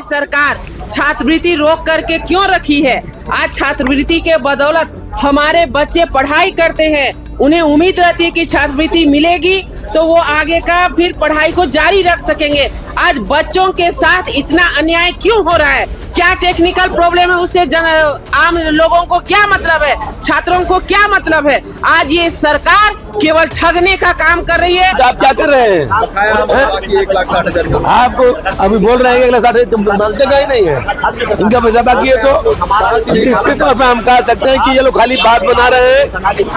सरकार छात्रवृत्ति रोक करके क्यों रखी है? आज छात्रवृत्ति के बदौलत हमारे बच्चे पढ़ाई करते हैं, उन्हें उम्मीद रहती है कि छात्रवृत्ति मिलेगी तो वो आगे का फिर पढ़ाई को जारी रख सकेंगे। आज बच्चों के साथ इतना अन्याय क्यों हो रहा है? क्या टेक्निकल प्रॉब्लम है? उससे आम लोगों को क्या मतलब है? छात्रों को क्या मतलब है? आज ये सरकार केवल ठगने का काम कर रही है। आप क्या कर रहे हैं? 1,60,000 आपको अभी बोल रहे हैं 1,60,000 मानते का ही नहीं है। इनका पैसा बाकी है तो निश्चित तौर पर हम कह सकते हैं कि ये लोग खाली बात बना रहे हैं,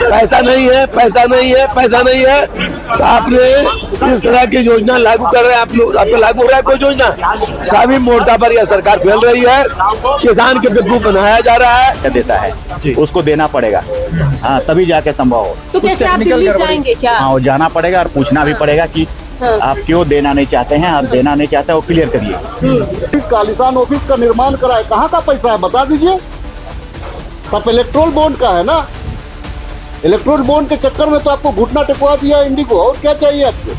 पैसा नहीं है, पैसा नहीं है, पैसा नहीं है। तो आपने इस तरह की योजना लागू कर रहे हैं, आप लोग आपको लागू हो रहा है कोई योजना? सभी मोर्चा पर यह सरकार फैल रही है, किसान के बेवकूफ बनाया जा रहा है। देता है उसको देना पड़ेगा, हाँ तभी जाके संभव हो। तो कैसे आप दिल्ली जाएंगे क्या? हाँ वो जाना पड़ेगा और पूछना भी पड़ेगा कि आप क्यों देना नहीं चाहते हैं, आप देना नहीं चाहते वो क्लियर करिए। इस कालिसान ऑफिस का निर्माण कराए, कहाँ का पैसा है बता दीजिए। सब इलेक्ट्रोल बॉन्ड का है ना, इलेक्ट्रोल बॉन्ड के चक्कर में तो आपको घुटना टेकवा दिया इंडिको, और क्या चाहिए आपको?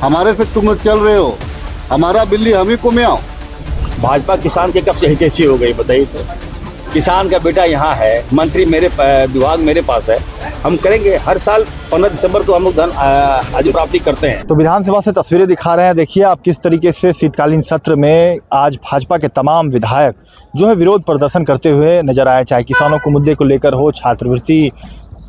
हमारे से तुम चल रहे हो, हमारा बिल्ली हम ही को में आओ। भाजपा किसान के कब से कैसी हो गई बताइए तो? किसान का बेटा यहाँ है, मंत्री मेरे विभाग मेरे पास है, हम करेंगे हर साल 15 दिसंबर को हम लोग धन अधिप्राप्ति करते हैं। तो विधानसभा से तस्वीरें दिखा रहे हैं, देखिए आप किस तरीके से शीतकालीन सत्र में आज भाजपा के तमाम विधायक जो है विरोध प्रदर्शन करते हुए नजर आए, चाहे किसानों को मुद्दे को लेकर हो, छात्रवृत्ति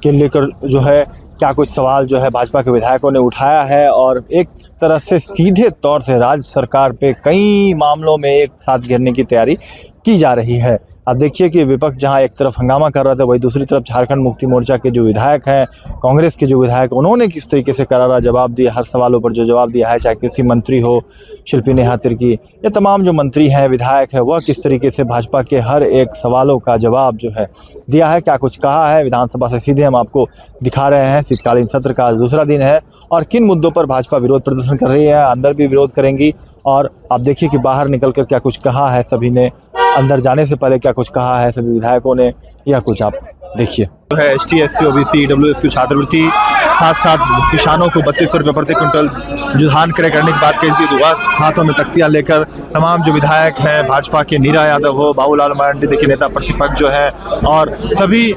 के लेकर जो है क्या कुछ सवाल जो है भाजपा के विधायकों ने उठाया है और एक तरह से सीधे तौर से राज्य सरकार पे कई मामलों में एक साथ घेरने की तैयारी की जा रही है। अब देखिए कि विपक्ष जहां एक तरफ हंगामा कर रहा था, वही दूसरी तरफ झारखंड मुक्ति मोर्चा के जो विधायक हैं, कांग्रेस के जो विधायक, उन्होंने किस तरीके से करारा जवाब दिया, हर सवालों पर जो जवाब दिया है, चाहे कृषि मंत्री हो शिल्पी नेहा तिर्की, ये तमाम जो मंत्री हैं विधायक है, वह किस तरीके से भाजपा के हर एक सवालों का जवाब जो है दिया है, क्या कुछ कहा है। विधानसभा से सीधे हम आपको दिखा रहे हैं। शीतकालीन सत्र का आज दूसरा दिन है और किन मुद्दों पर भाजपा विरोध प्रदर्शन कर रही है, अंदर भी विरोध करेंगी और आप देखिए कि बाहर निकलकर क्या कुछ कहा है सभी ने, अंदर जाने से पहले क्या कुछ कहा है सभी विधायकों ने, या कुछ आप देखिए। है ST SC OBC EWS की छात्रवृत्ति, साथ साथ किसानों को 3200 रुपये प्रति क्विंटल जो धान क्रय करने की बात कही थी, तो हाथों में तख्तियां लेकर तमाम जो विधायक हैं भाजपा के, नीरा यादव हो, बाबूलाल मरांडी देखिए नेता प्रतिपक्ष जो है, और सभी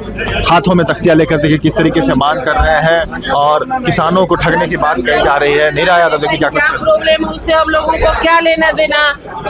हाथों में तख्तियां लेकर देखिए किस तरीके से मांग कर रहे हैं और किसानों को ठगने की बात कही जा रही है। नीरा यादव देखिए क्या प्रॉब्लम है, उससे हम लोगों को क्या लेना देना?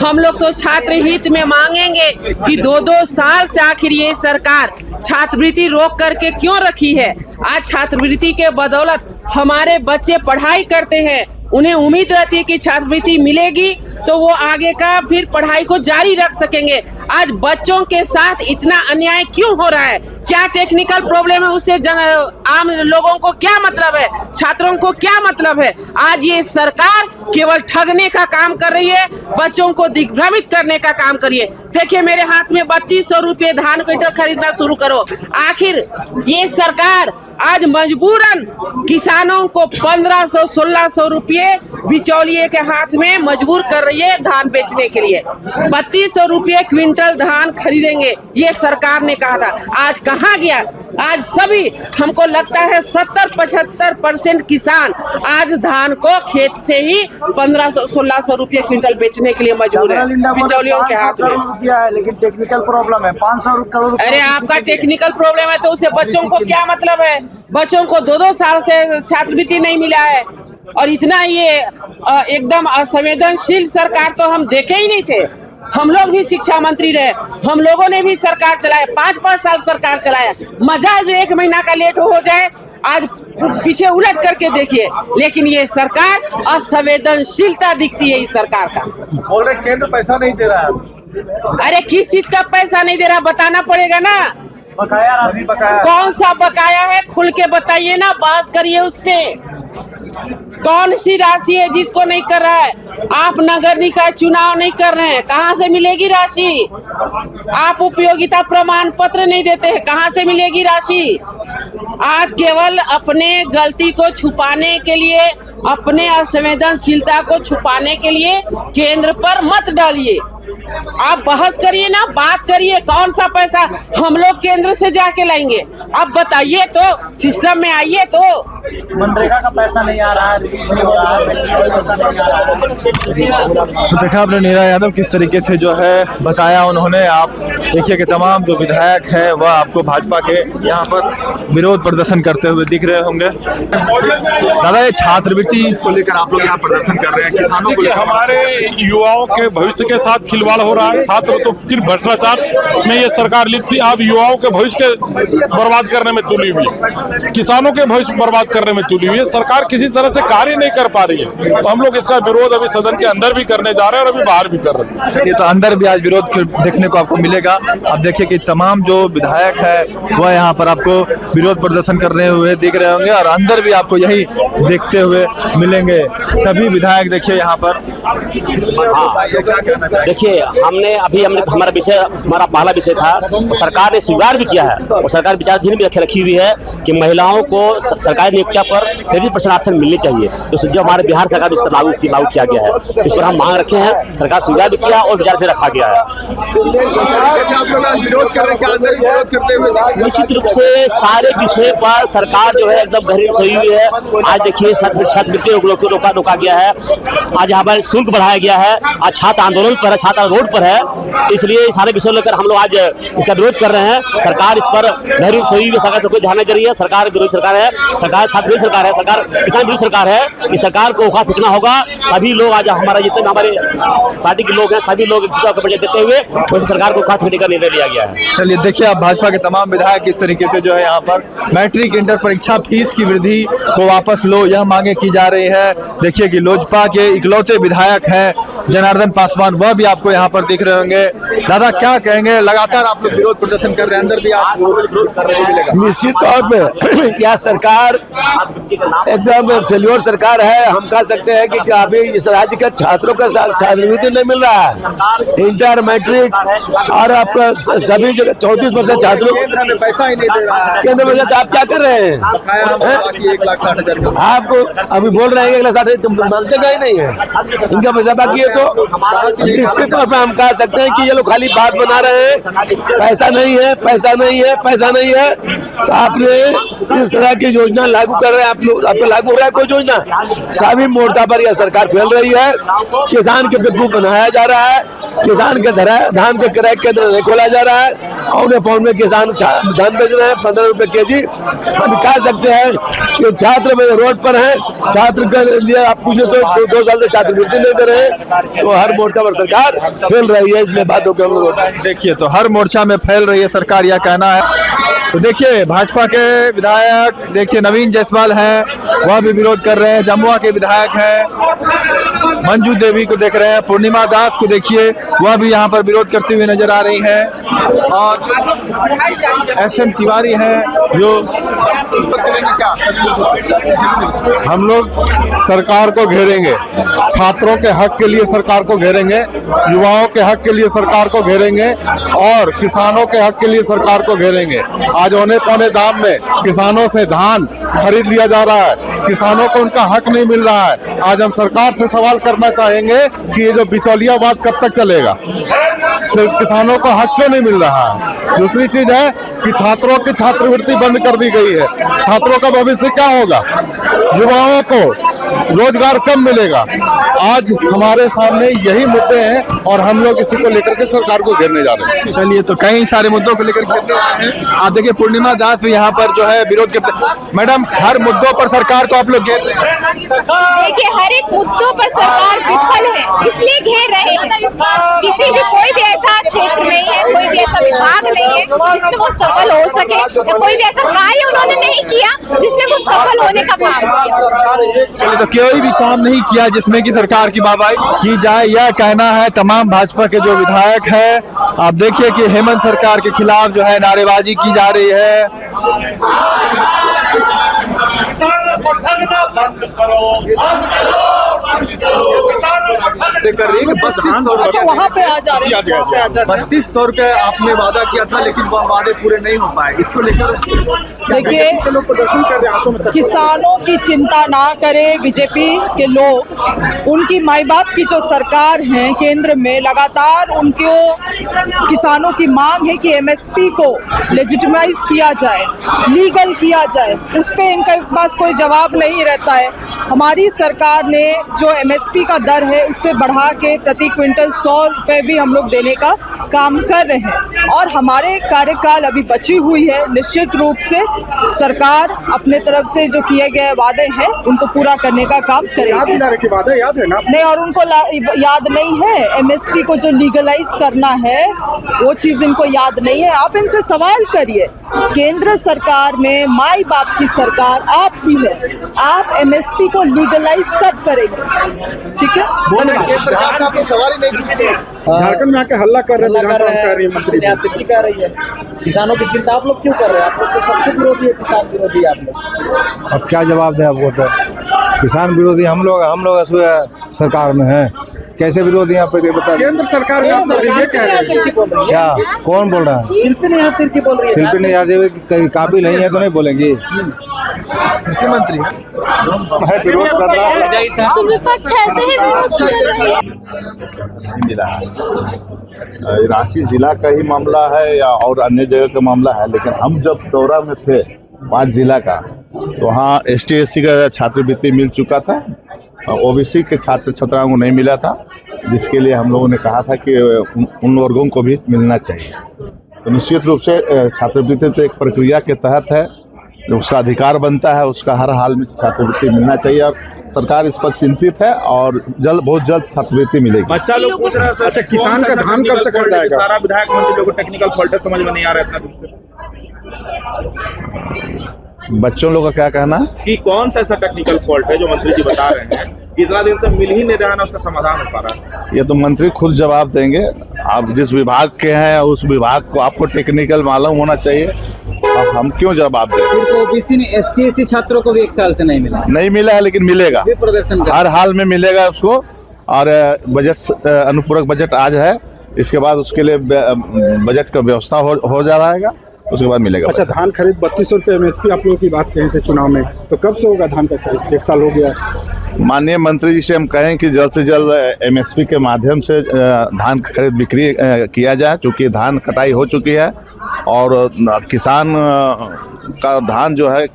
हम लोग तो छात्र हित में मांगेंगे कि 2-2 साल से आखिर ये सरकार छात्रवृत्ति रोक करके क्यों रखी है? आज छात्रवृत्ति के बदौलत हमारे बच्चे पढ़ाई करते हैं, उन्हें उम्मीद रहती है कि छात्रवृत्ति मिलेगी तो वो आगे का फिर पढ़ाई को जारी रख सकेंगे। आज बच्चों के साथ इतना अन्याय क्यों हो रहा है? क्या टेक्निकल प्रॉब्लम है? उससे आम लोगों को क्या मतलब है? छात्रों को क्या मतलब है? आज ये सरकार केवल ठगने का काम कर रही है, बच्चों को दिग्भ्रमित करने का काम कर रही है। देखिए मेरे हाथ में 3200 रुपये धान क्विंटल खरीदना शुरू करो। आखिर ये सरकार आज मजबूरन किसानों को 1500-1600 रुपये बिचौलिए के हाथ में मजबूर कर रही है धान बेचने के लिए। 3200 रुपये क्विंटल धान खरीदेंगे ये सरकार ने कहा था, आज कहाँ गया? आज सभी हमको लगता है 70-75% किसान आज धान को खेत से ही 1500-1600 रुपये क्विंटल बेचने के लिए मजबूर है बिचौलियों के हाथ में। लेकिन टेक्निकल प्रॉब्लम है, 500 करोड़। अरे आपका टेक्निकल प्रॉब्लम है तो उससे बच्चों को क्या मतलब है? बच्चों को 2-2 साल से छात्रवृत्ति नहीं मिला है और इतना ये एकदम असंवेदनशील सरकार तो हम देखे ही नहीं थे। हम लोग भी शिक्षा मंत्री रहे, हम लोगों ने भी सरकार चलाया, 5-5 साल सरकार चलाया। मजा जो 1 महीना का लेट हो जाए, आज पीछे उलट करके देखिए, लेकिन ये सरकार असंवेदनशीलता दिखती है इस सरकार का। बोल रहे केंद्र पैसा नहीं दे रहा है। अरे किस चीज का पैसा नहीं दे रहा बताना पड़ेगा ना। बकाया राशि बकाया कौन सा बकाया है? खुल के बताइए ना, बहस करिए उसपे। कौन सी राशि है जिसको नहीं कर रहा है? आप नगर निकाय चुनाव नहीं कर रहे हैं, कहाँ से मिलेगी राशि? आप उपयोगिता प्रमाण पत्र नहीं देते हैं, कहाँ से मिलेगी राशि? आज केवल अपने गलती को छुपाने के लिए, अपने असंवेदनशीलता को छुपाने के लिए केंद्र पर मत डालिए। आप बहस करिए ना, बात करिए, कौन सा पैसा हम लोग केंद्र से जाके लाएंगे? आप बताइए तो, सिस्टम में आइए तो। मनरेगा का पैसा नहीं आ रहा है, तो देखा आपने नीरा यादव किस तरीके से जो है बताया उन्होंने। आप देखिए कि तमाम जो विधायक हैं वह आपको भाजपा के यहाँ पर विरोध प्रदर्शन करते हुए दिख रहे होंगे। दादा, ये छात्रवृत्ति को लेकर आप लोग यहाँ प्रदर्शन कर रहे हैं, किसानों को देखिए, हमारे युवाओं के भविष्य के साथ खिलवाड़ हो रहा है। छात्र तो सिर्फ भ्रष्टाचार में ये सरकार लिप्त थी, अब युवाओं के भविष्य के बर्बाद करने में तुली हुई है, किसानों के भविष्य बर्बाद करने में तुली हुई है। सरकार किसी तरह से कार्य नहीं कर पा रही है, तो हम लोग इसका विरोध अभी सदन के अंदर भी करने जा रहे हैं और अभी बाहर भी कर रहे हैं। ये तो अंदर भी आज विरोध देखने को आपको मिलेगा। आप देखिए कि तमाम जो विधायक है वह यहाँ पर आपको विरोध प्रदर्शन करने हुए दिख रहे होंगे और अंदर भी आपको यही देखते हुए मिलेंगे सभी विधायक। देखिए यहाँ पर देखिए, हमने हमारा विषय, हमारा पहला विषय था, और सरकार ने स्वीकार भी किया है और सरकार विचारधीन भी रखी हुई है कि महिलाओं को सरकारी नियुक्तियों पर 33% आरक्षण मिलनी चाहिए, तो जो हमारे बिहार सरकार में लागू किया गया है। इस पर हम मांग रखे हैं, सरकार स्वीकार भी किया और विचार से रखा गया है। निश्चित रूप से सारे विषय पर सरकार जो है एकदम गहरी सोई हुई है। आज देखिए, छात्रवृत्ति रोका गया है, आज हमारे शुल्क बढ़ाया गया है, आज छात्र आंदोलन पर है, छात्र रोड पर है, इसलिए सारे विषय लेकर हम लोग आज इसका विरोध कर रहे हैं। सरकार इस पर गहरी सोई हुई, सरकार पर कोई ध्यान नहीं दे रही है। सरकार विरोधी सरकार है, सरकार छात्र विरोधी सरकार है, सरकार किसान विरोधी सरकार है। इस सरकार को उखाड़ फेंकना होगा। सभी लोग आज हमारा जितने हमारे पार्टी के लोग हैं, सभी लोग परिचय देते हुए वैसे सरकार को उखाड़ फेंकने का निर्णय लिया गया है। चलिए देखिए, आप भाजपा के तमाम विधायक इस तरीके से जो है यहाँ पर मैट्रिक इंटर परीक्षा फीस की वृद्धि को वापस लो, यह मांगे की जा रही है। देखिए कि लोजपा के इकलौते विधायक हैं जनार्दन पासवान, वह भी आपको यहाँ पर दिख रहे होंगे। दादा, क्या कहेंगे? लगातार आप लोग विरोध प्रदर्शन कर रहे हैं, अंदर भी आप विरोध कर रहे हैं। निश्चित तौर पे यह सरकार एकदम फेल्योर सरकार है। हम कह सकते हैं कि अभी इस राज्य के छात्रों का छात्रवृत्ति नहीं मिल रहा है, इंटर मैट्रिक और आपका सभी जगह 34% छात्रों केंद्र में पैसा ही नहीं दे रहा है। केंद्र में जाते आप क्या कर रहे हैं? 1,60,000 आपको अभी बोल रहे हैं 1,60,000, तुम मानते का ही नहीं है। इनका पैसा बाकी है तो निश्चित तौर पर हम कह सकते हैं कि ये लोग खाली बात बना रहे हैं, पैसा नहीं है, पैसा नहीं है, पैसा नहीं है। तो आपने इस तरह की योजना लागू कर रहे हैं, आप लोग, आप पे लागू हो रहा है कोई योजना? सभी मोर्चा पर यह सरकार फैल रही है, किसान के बेवकूफ बनाया जा रहा है, किसान के धान के क्रय केंद्र नहीं खोला जा रहा है, औने पौन में किसान धान बेच रहे हैं 15 रुपए केजी। हम कह सकते हैं कि छात्र रोड पर हैं, छात्र के लिए आप पूछने तो 2 साल से छात्रवृत्ति नहीं दे रहे हैं, तो हर मोर्चा पर सरकार फैल रही है। इसलिए बातों के हम लोग देखिए, तो हर मोर्चा में फैल रही है सरकार, यह कहना है। तो देखिए, भाजपा के विधायक देखिए नवीन जायसवाल हैं, वह भी विरोध कर रहे हैं। जमुआ के विधायक हैं, मंजू देवी को देख रहे हैं, पूर्णिमा दास को देखिए, वह भी यहाँ पर विरोध करती हुई नजर आ रही हैं। और SN तिवारी हैं जो हम लोग सरकार को घेरेंगे, छात्रों के हक के लिए सरकार को घेरेंगे, युवाओं के हक के लिए सरकार को घेरेंगे और किसानों के हक के लिए सरकार को घेरेंगे। आज औने पौने दाम में किसानों से धान खरीद लिया जा रहा है, किसानों को उनका हक नहीं मिल रहा है। आज हम सरकार से सवाल करना चाहेंगे कि ये जो बिचौलियावाद कब तक चलेगा, सिर्फ किसानों को हक क्यों नहीं मिल रहा है। दूसरी चीज है कि छात्रों की छात्रवृत्ति बंद कर दी गई है, छात्रों का भविष्य क्या होगा, युवाओं को रोजगार कब मिलेगा। आज हमारे सामने यही मुद्दे हैं और हम लोग इसी को लेकर के सरकार को घेरने जा रहे हैं। चलिए, तो कई सारे मुद्दों को लेकर घेरने आए हैं। आप देखिए, पूर्णिमा दास भी यहाँ पर जो है विरोध करते हैं। मैडम, हर मुद्दों पर सरकार को आप लोग घेर रहे हैं? देखिए, हर एक मुद्दों पर सरकार विफल है, इसलिए घेर रहे हैं। किसी भी कोई भी ऐसा क्षेत्र नहीं है, कोई भी ऐसा विभाग नहीं है जिसमें वो सफल हो सके, या कोई भी ऐसा कार्य उन्होंने नहीं किया जिसमें वो सफल होने का काम किया। तो कोई भी काम नहीं किया जिसमें कि सरकार की वाहवाही की जाए, यह कहना है तमाम भाजपा के जो विधायक हैं। आप देखिए कि हेमंत सरकार के खिलाफ जो है नारेबाजी की जा रही है। किसानों को ठगना बंद करो, बंद करो। अच्छा वहाँ पे आ जा रहे हैं, 3200 रुपए आपने वादा किया था, लेकिन वह वादे पूरे नहीं हो पाए। इसको लेकर देखिए, लोग प्रदर्शन कर रहे हैं। किसानों की चिंता ना करे बीजेपी के लोग, उनकी माई बाप की जो सरकार है केंद्र में, लगातार उनको किसानों की मांग है कि एमएसपी को लेजिटिमाइज किया जाए, लीगल किया जाए, उस पे इनके पास कोई जवाब नहीं रहता है। हमारी सरकार ने जो एमएसपी का दर है उससे बढ़ा के प्रति क्विंटल 100 रुपये भी हम लोग देने का काम कर रहे हैं, और हमारे कार्यकाल अभी बची हुई है। निश्चित रूप से सरकार अपने तरफ से जो किए गए वादे हैं उनको पूरा करने का काम करेगी। वादा याद है ना? नहीं, और उनको याद नहीं है एमएसपी को जो लीगलाइज करना है, वो चीज़ इनको याद नहीं है। आप इनसे सवाल करिए, केंद्र सरकार में माई बाप की सरकार आपकी है, आप एमएसपी को लीगलाइज कब करेंगे? ठीक है, सवाल ही नहीं पूछते। झारखंड में आके हल्ला कर रहे हैं, विधानसभा कर रही है, मंत्री कर रही है। किसानों की चिंता आप लोग क्यों कर रहे हैं? आप लोग तो सबसे विरोधी है, किसान विरोधी आप लोग। अब क्या जवाब दें आपको? तो किसान विरोधी हम लोग सरकार में हैं, कैसे विरोधी यहाँ पे बता? केंद्र सरकार में आप लोग ये कह रहे हैं क्या? कौन बोल रहा है? शिल्पी ने यहाँ तिरकी बोल रही है। शिल्पी ने याद कहीं काबिल नहीं है तो नहीं बोलेंगी। कृषि मंत्री विरोध कर रहा है, तो विपक्ष ऐसे ही विरोध कर रही है। मिला है, रांची जिला का ही मामला है या और अन्य जगह का मामला है, लेकिन हम जब दौरा में थे 5 जिला का, तो वहाँ ST/SC का छात्रवृत्ति मिल चुका था, OBC के छात्र छात्राओं को नहीं मिला था, जिसके लिए हम लोगों ने कहा था कि उन वर्गों को भी मिलना चाहिए। तो निश्चित रूप से छात्रवृत्ति तो एक प्रक्रिया के तहत है, उसका अधिकार बनता है, उसका हर हाल में छात्रवृत्ति मिलना चाहिए, और सरकार इस पर चिंतित है और बहुत जल्द छात्रवृत्ति मिलेगी। बच्चा लोग पूछ रहा है, अच्छा किसान का धान कब से खरीद जाएगा? सारा विधायक मंत्री लोगों को टेक्निकल फॉल्ट समझ में नहीं आ रहा है इतना। बच्चों लोगों का क्या कहना कि कौन सा ऐसा टेक्निकल फॉल्ट है जो मंत्री जी बता रहे हैं, इतना दिन से मिल ही नहीं रहा ना उसका समाधान हो पा रहा है? ये तो मंत्री खुद जवाब देंगे। आप जिस विभाग के हैं उस विभाग को आपको टेक्निकल मालूम होना चाहिए, अब हम क्यों जवाब दें? OBC ने ST/SC छात्रों को भी 1 साल से नहीं मिला है, लेकिन मिलेगा, प्रदर्शन हर हाल में मिलेगा उसको। और बजट अनुपूरक बजट आज है, इसके बाद उसके लिए बजट का व्यवस्था हो जा रहा है, उसके बाद मिलेगा। अच्छा, धान खरीद 3200 रुपये MSP आप लोगों की बात कहे थे चुनाव में, तो कब से होगा धान का खरीद? 1 साल हो गया। माननीय मंत्री जी से हम कहें कि जल्द से जल्द MSP के माध्यम से धान खरीद बिक्री किया जाए, क्योंकि धान कटाई हो चुकी है और किसान का धान जो है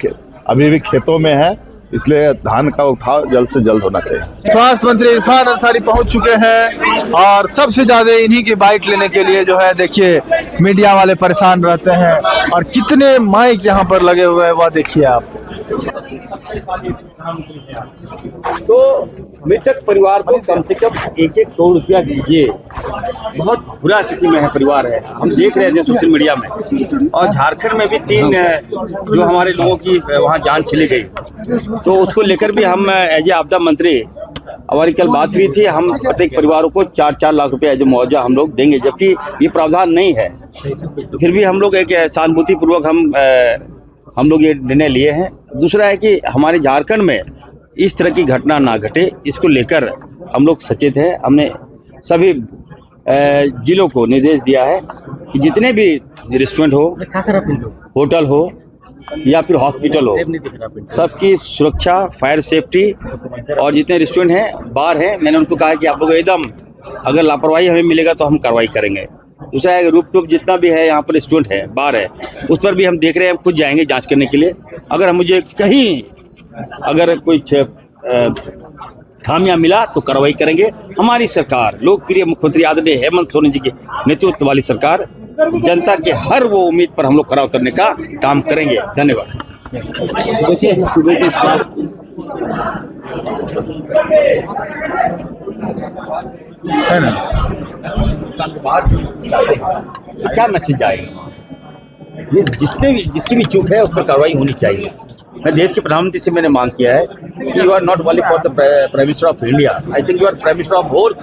अभी भी खेतों में है, इसलिए धान का उठाव जल्द से जल्द होना चाहिए। स्वास्थ्य मंत्री इरफान अंसारी पहुंच चुके हैं, और सबसे ज्यादा इन्हीं की बाइट लेने के लिए जो है देखिए मीडिया वाले परेशान रहते हैं, और कितने माइक यहाँ पर लगे हुए हैं वह देखिए आप। तो मृतक परिवार को कम से कम 1-1 करोड़ रुपया दीजिए। बहुत बुरा स्थिति में है परिवार है, हम देख रहे थे सोशल मीडिया में। और झारखंड में भी 3 जो हमारे लोगों की वहाँ जान चली गई, तो उसको लेकर भी हम एज ए आपदा मंत्री, हमारी कल बात हुई थी, हम प्रत्येक परिवारों को 4-4 लाख रुपए जो मुआवजा हम लोग देंगे, जबकि ये प्रावधान नहीं है। तो फिर भी हम लोग एक सहानुभूति पूर्वक हम लोग ये निर्णय लिए हैं। दूसरा है कि हमारे झारखंड में इस तरह की घटना ना घटे, इसको लेकर हम लोग सचेत हैं। हमने सभी जिलों को निर्देश दिया है कि जितने भी रेस्टोरेंट हो, होटल हो या फिर हॉस्पिटल हो, सबकी सुरक्षा, फायर सेफ्टी, और जितने रेस्टोरेंट हैं, बार हैं, मैंने उनको कहा है कि आप लोग एकदम अगर लापरवाही हमें मिलेगा तो हम कार्रवाई करेंगे। दूसरा है रूप टूप जितना भी है यहाँ पर रेस्टोरेंट है, बार है, उस पर भी हम देख रहे हैं, हम खुद जाएंगे जांच करने के लिए। अगर मुझे कहीं अगर कोई खामियां मिला तो कार्रवाई करेंगे। हमारी सरकार, लोकप्रिय मुख्यमंत्री आदरणीय हेमंत सोरेन जी के नेतृत्व वाली सरकार, जनता के हर वो उम्मीद पर हम लोग खरा उतरने का काम करेंगे। धन्यवाद। है ना, क्या मैसेज आएगा? ये जिसकी भी चूक है उस पर कार्रवाई होनी चाहिए। मैं देश के प्रधानमंत्री से मैंने मांग किया है कि you are not only for the prime minister of India, I think you are prime minister of whole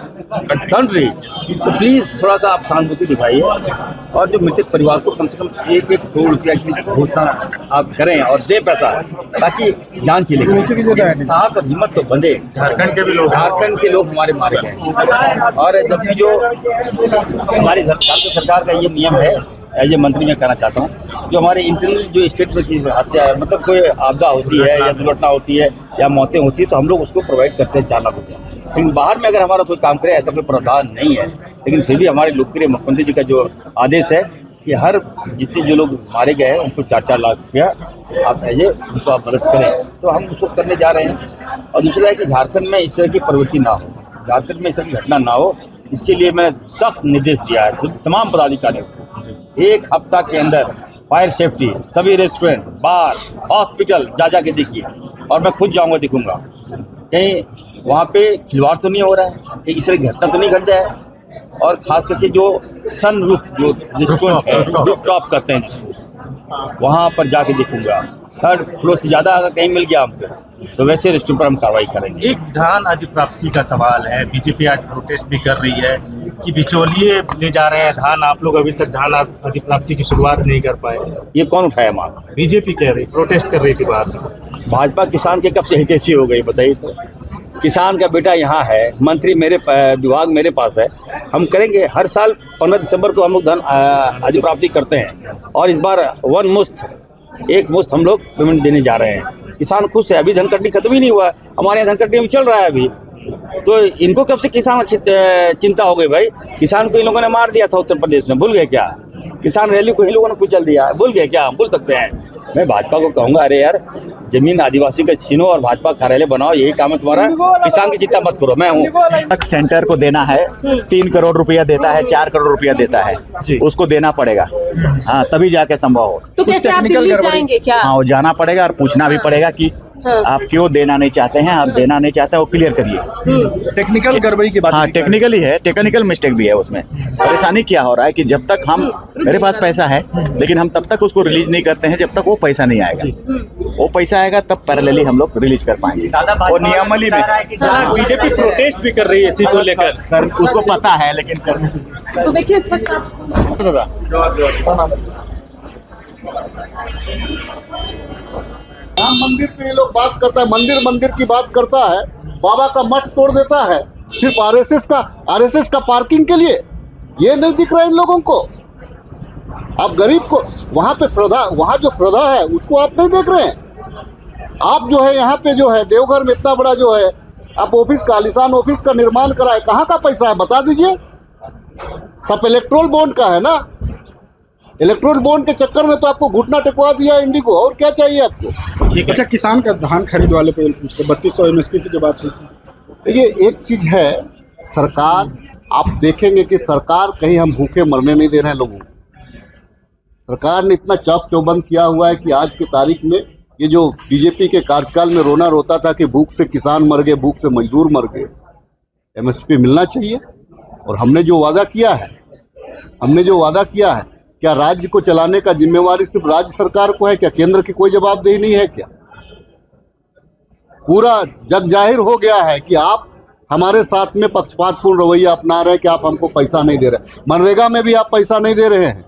country, तो प्लीज थोड़ा सा आप सहानुभूति दिखाइए और जो मृतक परिवार को कम से कम 1-1 करोड़ रुपया की घोषणा आप करें और दे पैसा, ताकि जान चलेगी। साहस और हिम्मत तो बंधे। झारखंड के लोग हमारे मारे गए, और जबकि जो हमारी सरकार का ये नियम है, एज ए मंत्री मैं कहना चाहता हूँ, जो हमारे इंटरनल जो स्टेट में की हत्या है, मतलब कोई आपदा होती है या दुर्घटना होती है या मौतें होती है, तो हम लोग उसको प्रोवाइड करते हैं 4 लाख रुपया। लेकिन बाहर में अगर हमारा कोई काम करे, ऐसा कोई प्रावधान नहीं है, लेकिन फिर भी हमारे लोकप्रिय मुख्यमंत्री जी का जो आदेश है कि हर जितने जो लोग मारे गए हैं उनको 4-4 लाख रुपया आप एज ए उनको आप मदद करें, तो हम उसको करने जा रहे हैं। और दूसरा है कि झारखंड में इस तरह की प्रवृत्ति ना हो, झारखंड में इस तरह की घटना ना हो, इसके लिए मैंने सख्त निर्देश दिया है तमाम पदाधिकारियों को। 1 हफ्ता के अंदर फायर सेफ्टी, सभी रेस्टोरेंट, बार, हॉस्पिटल जा के देखिए, और मैं खुद जाऊंगा, देखूंगा कहीं वहाँ पे खिलवाड़ तो नहीं हो रहा है, कहीं इस तरह की घटना तो नहीं घट जाए। और खास करके जो सन रूफ जो रेस्टोरेंट है, रूफ टॉप करते हैं जिसको, वहाँ पर जाके देखूंगा। 3rd फ्लोर से ज़्यादा अगर कहीं मिल गया हमको, तो वैसे रेस्टोरेंट पर हम कार्रवाई करेंगे। एक धान अधिप्राप्ति का सवाल है, बीजेपी आज प्रोटेस्ट भी कर रही है कि बिचौलिए ले जा रहे हैं धान, आप लोग अभी तक धान अधिप्राप्ति की शुरुआत नहीं कर पाए। ये कौन उठाया मांग? बीजेपी कह रही, प्रोटेस्ट कर रही थी बाहर। भाजपा किसान के कब से हितैषी हो गई बताइए तो? किसान का बेटा यहाँ है, मंत्री मेरे विभाग मेरे पास है, हम करेंगे। हर साल 15 दिसंबर को हम लोग धन अधिप्राप्ति करते हैं, और इस बार एक मुश्त हम लोग पेमेंट देने जा रहे हैं। किसान खुश है, अभी धनकटनी खत्म ही नहीं हुआ, हमारे यहाँ धनकटनी भी चल रहा है अभी, तो इनको कब से किसान चिंता हो गई भाई? किसान को इन लोगों ने मार दिया था उत्तर प्रदेश में, भूल गए क्या? किसान रैली को इन लोगों ने कुचल दिया, भूल गए क्या? हम भूल सकते हैं? मैं भाजपा को कहूँगा, अरे यार जमीन आदिवासी का छीनो और भाजपा कार्यालय बनाओ, यही काम है तुम्हारा, किसान की चिंता मत करो। मैं हूँ सेंटर को देना है, 3 करोड़ रुपया देता है, 4 करोड़ रुपया देता है, उसको देना पड़ेगा, हाँ तभी जाके संभव हो। तो कैसे आप दिल्ली जाएंगे क्या? हाँ, वो जाना पड़ेगा और पूछना भी पड़ेगा कि आप क्यों देना नहीं चाहते हैं, आप देना नहीं चाहते, वो क्लियर करिए। टेक्निकल गड़बड़ी की बात, हाँ टेक्निकली है, टेक्निकल मिस्टेक भी है उसमें। परेशानी क्या हो रहा है कि जब तक हम, मेरे पास पैसा है लेकिन हम तब तक उसको रिलीज नहीं करते हैं जब तक वो पैसा नहीं आएगा। वो पैसा आएगा तब पैरेलली हम लोग रिलीज कर पाएंगे। और नियमावली में बीजेपी प्रोटेस्ट भी कर रही है इसी को लेकर, उसको पता है, लेकिन तो देखिए राम मंदिर पे ये लोग बात करता है, मंदिर की बात करता है, बाबा का मठ तोड़ देता है सिर्फ आरएसएस का पार्किंग के लिए। ये नहीं दिख रहा इन लोगों को। आप गरीब को वहाँ जो श्रद्धा है उसको आप नहीं देख रहे हैं। आप जो है यहाँ पे जो है देवघर में इतना बड़ा जो है आप आलिशान ऑफिस का निर्माण कराए, कहाँ का पैसा है बता दीजिए? सब इलेक्ट्रोल बॉन्ड का है ना। इलेक्ट्रोल बॉन्ड के चक्कर में तो आपको घुटना टेकवा दिया इंडिको, और क्या चाहिए आपको? अच्छा, किसान का धान खरीद वाले पे 3200 MSP की जो बात हुई थी, देखिए एक चीज है, सरकार, आप देखेंगे कि सरकार कहीं हम भूखे मरने नहीं दे रहे हैं लोगों को। सरकार ने इतना चाक चौबंद किया हुआ है कि आज की तारीख में ये जो बीजेपी के कार्यकाल में रोना रोता था कि भूख से किसान मर गए, भूख से मजदूर मर गए, MSP मिलना चाहिए। और हमने जो वादा किया है, क्या राज्य को चलाने का जिम्मेवारी सिर्फ राज्य सरकार को है क्या? केंद्र की कोई जवाबदेही नहीं है क्या? पूरा जग जाहिर हो गया है कि आप हमारे साथ में पक्षपातपूर्ण रवैया अपना रहे हैं कि आप हमको पैसा नहीं दे रहे। मनरेगा में भी आप पैसा नहीं दे रहे हैं,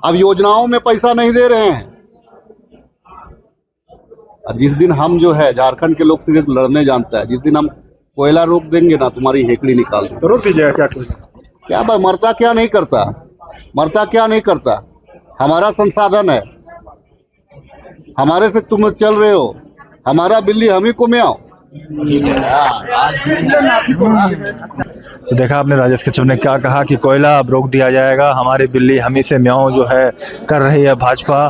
अब योजनाओं में पैसा नहीं दे रहे हैं। अब जिस दिन हम जो है झारखंड के लोग सिर्फ लड़ने जानता है, जिस दिन हम कोयला रोक देंगे ना, तुम्हारी हेकड़ी निकाल देंगे। रोक दीजिएगा क्या मरता क्या नहीं करता, हमारा संसाधन है, हमारे से तुम चल रहे हो, हमारा बिल्ली हम ही को में आओ। तो देखा आपने राजेश कच्छप ने क्या कहा कि कोयला अब रोक दिया जाएगा, हमारी बिल्ली हमी से म्याऊं जो है कर रही है भाजपा।